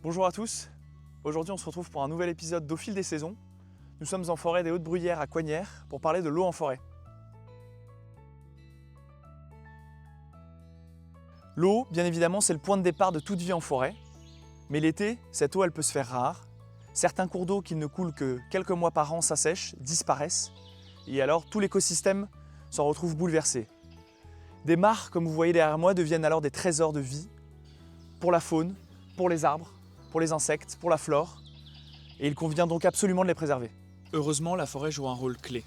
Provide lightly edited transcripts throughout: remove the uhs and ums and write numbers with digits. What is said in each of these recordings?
Bonjour à tous, aujourd'hui on se retrouve pour un nouvel épisode d'Au fil des saisons. Nous sommes en forêt des Hautes-Bruyères à Coignères pour parler de l'eau en forêt. L'eau, bien évidemment, c'est le point de départ de toute vie en forêt. Mais l'été, cette eau elle peut se faire rare. Certains cours d'eau qui ne coulent que quelques mois par an s'assèchent, disparaissent. Et alors tout l'écosystème s'en retrouve bouleversé. Des mares, comme vous voyez derrière moi, deviennent alors des trésors de vie pour la faune, pour les arbres, pour les insectes, pour la flore. Et il convient donc absolument de les préserver. Heureusement, la forêt joue un rôle clé.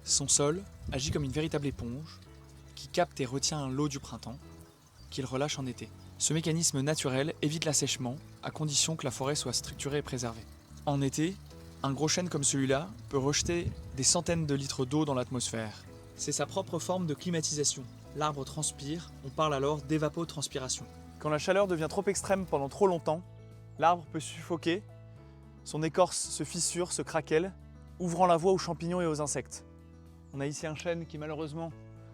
Son sol agit comme une véritable éponge qui capte et retient l'eau du printemps, qu'il relâche en été. Ce mécanisme naturel évite l'assèchement à condition que la forêt soit structurée et préservée. En été, un gros chêne comme celui-là peut rejeter des centaines de litres d'eau dans l'atmosphère. C'est sa propre forme de climatisation. L'arbre transpire, on parle alors d'évapotranspiration. Quand la chaleur devient trop extrême pendant trop longtemps, l'arbre peut suffoquer, son écorce se fissure, se craquelle, ouvrant la voie aux champignons et aux insectes. On a ici un chêne qui malheureusement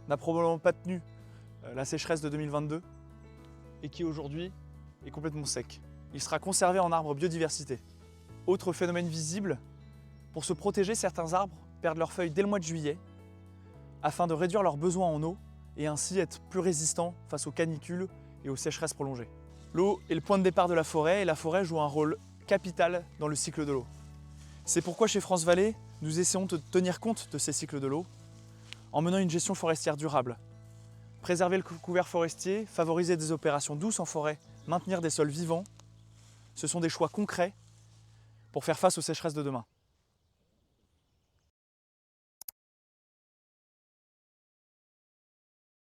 n'a probablement pas tenu la sécheresse de 2022 et qui aujourd'hui est complètement sec. Il sera conservé en arbre biodiversité. Autre phénomène visible, pour se protéger, certains arbres perdent leurs feuilles dès le mois de juillet afin de réduire leurs besoins en eau et ainsi être plus résistants face aux canicules et aux sécheresses prolongées. L'eau est le point de départ de la forêt et la forêt joue un rôle capital dans le cycle de l'eau. C'est pourquoi chez France Vallée, nous essayons de tenir compte de ces cycles de l'eau en menant une gestion forestière durable. Préserver le couvert forestier, favoriser des opérations douces en forêt, maintenir des sols vivants, ce sont des choix concrets pour faire face aux sécheresses de demain.